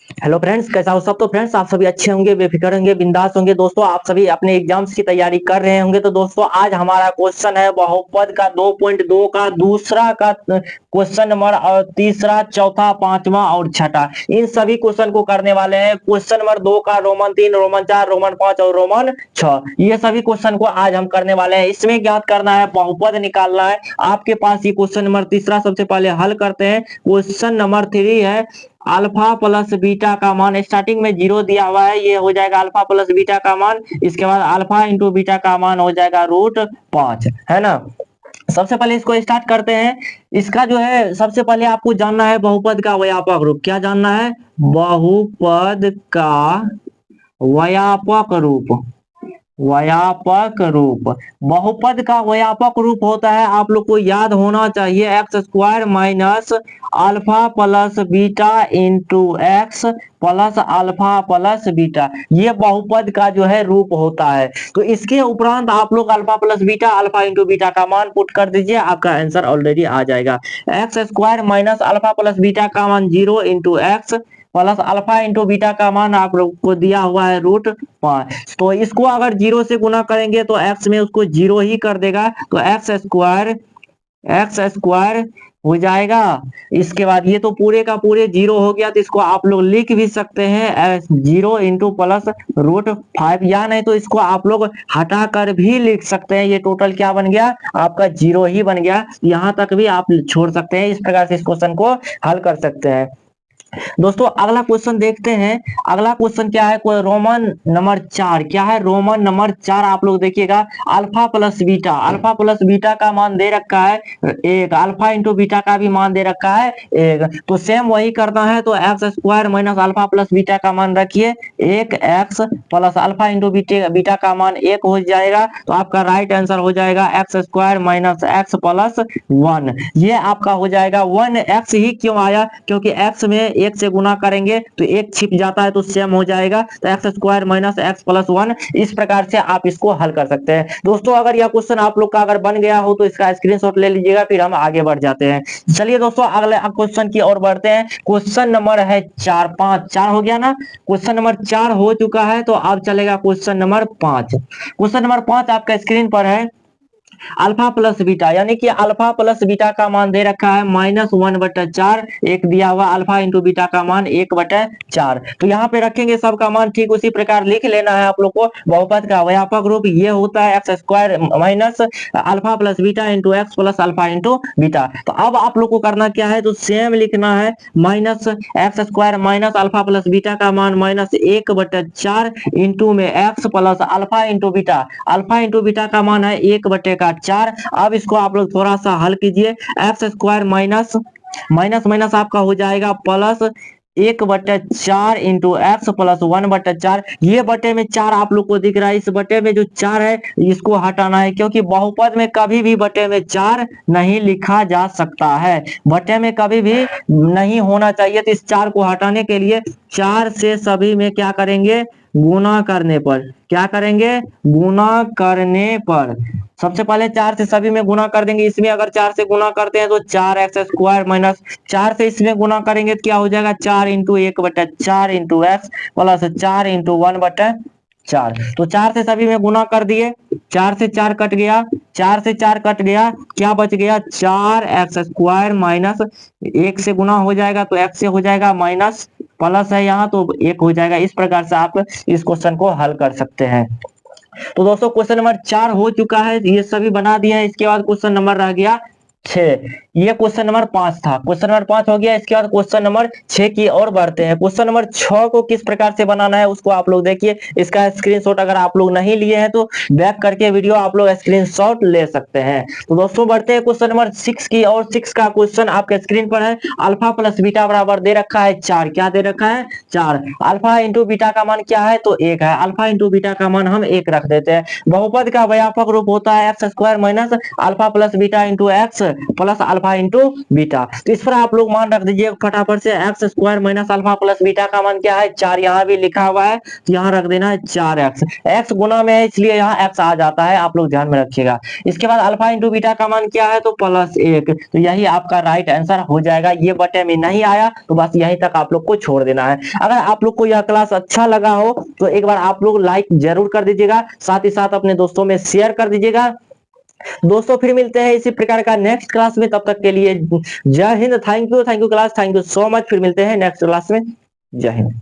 Hello friends, कैसा हो सब। तो फ्रेंड्स, आप सभी अच्छे होंगे, बेफिक्र होंगे, बिंदास होंगे। दोस्तों, आप सभी अपने एग्जाम्स की तैयारी कर रहे होंगे। तो दोस्तों, आज हमारा क्वेश्चन है बहुपद का 2.2 का दूसरा का क्वेश्चन नंबर, और तीसरा, चौथा, पांचवा और छठा, इन सभी क्वेश्चन को करने वाले हैं। क्वेश्चन नंबर 2 का रोमन 3, रोमन 4, रोमन 5 और रोमन 6, ये सभी क्वेश्चन को आज हम करने वाले हैं। इसमें ज्ञात करना है, बहुपद निकालना है आपके पास। ये क्वेश्चन नंबर तीसरा सबसे पहले हल करते हैं। क्वेश्चन नंबर 3 है, अल्फा प्लस बीटा का मान स्टार्टिंग में 0 दिया हुआ है, ये हो जाएगा अल्फा प्लस बीटा का मान। इसके बाद अल्फा इंटू बीटा का मान हो जाएगा √5, है ना। सबसे पहले इसको स्टार्ट करते हैं। इसका जो है, सबसे पहले आपको जानना है बहुपद का व्यापक रूप। क्या जानना है? बहुपद का व्यापक रूप। व्यापक रूप, बहुपद का व्यापक रूप होता है, आप लोग को याद होना चाहिए, x square minus alpha plus beta into x plus alpha plus beta, ये बहुपद का जो है रूप होता है। तो इसके उपरांत आप लोग alpha plus beta, alpha into beta का मान पुट कर दीजिए, आपका आंसर ऑलरेडी आ जाएगा। X square minus alpha plus beta का मान 0 into x plus alpha into beta का मान आप लोग को दिया हुआ है √5। तो इसको अगर 0 से गुना करेंगे तो एक्स में उसको 0 ही कर देगा, तो एक्स स्क्वायर हो जाएगा। इसके बाद ये तो पूरे का पूरे 0 हो गया, तो इसको आप लोग लिख भी सकते हैं 0 इंटू प्लस √5, या नहीं तो इसको आप लोग हटा कर भी लिख सकते हैं। ये टोटल क्या बन गया आपका? 0 ही बन गया। यहाँ तक भी आप छोड़ सकते हैं, इस प्रकार से इस क्वेश्चन को हल कर सकते हैं। दोस्तों, अगला क्वेश्चन देखते हैं। अगला क्वेश्चन क्या है? कोई रोमन नंबर 4, क्या है? रोमन नंबर 4 आप लोग देखिएगा, alpha plus beta, alpha plus beta का मान दे रखा है एक, अल्फा इंटू बीटा का भी मान दे रखा है एक। तो सेम वही करना है, तो x square minus alpha plus beta का मान रखिए 1x plus alpha into beta का मान 1 हो जाएगा। तो आपका राइट आंसर हो जाएगा x square minus x plus 1, ये आपका हो जाएगा 1x। ही क्यों आया? क्योंकि x में 1 से गुना करेंगे तो 1 छिप जाता है, तो सेम हो जाएगा। तो x square minus x plus 1, इस प्रकार से आप इसको हल कर सकते हैं। दोस्तों, अगर यह क्वेश्चन आप लोग का अगर बन गया हो तो इसका स्क्रीनशॉट ले लीजिएगा, फिर हम आगे बढ़ जाते हैं। चलिए दोस्तों, अगले क्वेश्चन की ओर बढ़ते हैं। क्वेश्चन नंबर है 4, 5, 4 हो गया ना। क्वेश्चन नंबर 4 हो चुका है, तो अब चलेगा क्वेश्चन नंबर 5। क्वेश्चन नंबर 5 आपका स्क्रीन पर है। अल्फा प्लस बीटा, यानी कि अल्फा प्लस बीटा का मान दे रखा है -1/4, एक दिया हुआ अल्फा इंटू बीटा का मान 1/4। तो यहाँ पे रखेंगे सबका मान, ठीक उसी प्रकार लिख लेना है आप लोग को। बहुपद का व्यापक रूप ये होता है x square minus alpha plus beta into x plus alpha into beta. तो अब आप लोग को करना क्या है? तो सेम लिखना है, minus x square minus alpha plus beta का मान -1/4 इंटू में x plus alpha into beta, alpha into beta का मान है 1/4। अब इसको आप लोग थोड़ा सा हल कीजिए। X square minus minus minus आपका हो जाएगा प्लस 1/4 इंटू एक्स प्लस 1/4। ये बटे में 4 आप लोग को दिख रहा है, इस बटे में जो 4 है इसको हटाना है, क्योंकि बहुपद में कभी भी बटे में 4 नहीं लिखा जा सकता है, बटे में कभी भी नहीं होना चाहिए। तो इस 4 को हटाने के लिए 4 से सभी में क्या करेंगे? गुना करने पर। क्या करेंगे? गुना करने पर। सबसे पहले 4 से सभी में गुना कर देंगे। इसमें अगर 4 से गुना करते हैं तो 4x स्क्वायर माइनस 4 से इसमें गुना करेंगे तो क्या हो जाएगा? 4 into 1/4 into x plus 4 into 1/4। तो 4 से सभी में गुना कर दिए, 4 से 4 कट गया, 4 से 4 कट गया, क्या बच गया? 4x स्क्वायर माइनस 1 से गुना हो जाएगा तो x से हो जाएगा माइनस, प्लस है यहाँ तो 1 हो जाएगा। इस प्रकार से आप इस क्वेश्चन को हल कर सकते हैं। तो दोस्तों, क्वेश्चन नंबर 4 हो चुका है, ये सभी बना दिए हैं। इसके बाद क्वेश्चन नंबर रह गया 6। ये क्वेश्चन नंबर 5 था, क्वेश्चन नंबर 5 हो गया। इसके बाद क्वेश्चन नंबर 6 की ओर बढ़ते हैं। क्वेश्चन नंबर 6 को किस प्रकार से बनाना है उसको आप लोग देखिए। इसका स्क्रीनशॉट अगर आप लोग नहीं लिए हैं तो बैक करके वीडियो आप लोग स्क्रीनशॉट ले सकते हैं। तो दोस्तों, बढ़ते हैं क्वेश्चन नंबर 6 की और 6 का क्वेश्चन आपके स्क्रीन पर है। अल्फा प्लस बीटा बराबर दे रखा है 4, क्या दे रखा है? 4। अल्फा इंटू बीटा का मान क्या है? तो 1 है। अल्फा इंटू बीटा का मान हम 1 रख देते हैं। बहुपद का व्यापक रूप होता है x square minus alpha plus beta into x plus alpha into beta. तो इस पर आप लोग मान रख दीजिए फटाफट से, x square minus alpha plus beta का मान क्या है 4, यहाँ भी लिखा हुआ है तो यहाँ रख देना है 4x। x गुना में है इसलिए यहाँ x आ जाता है, आप लोग ध्यान में रखिएगा। इसके बाद अल्फा इंटू बीटा का मान क्या है तो +1, तो यही आपका राइट आंसर हो जाएगा। ये बटे में नहीं आया तो बस यहीं तक आप लोग को छोड़ देना है। अगर आप लोग को यह क्लास अच्छा लगा हो तो एक बार आप लोग लाइक जरूर कर दीजिएगा, साथ ही साथ अपने दोस्तों में शेयर कर दीजिएगा। दोस्तों फिर मिलते हैं इसी प्रकार का नेक्स्ट क्लास में, तब तक के लिए जय Hind. Thank you class, thank you so much. फिर मिलते हैं नेक्स्ट क्लास में। जय हिंद।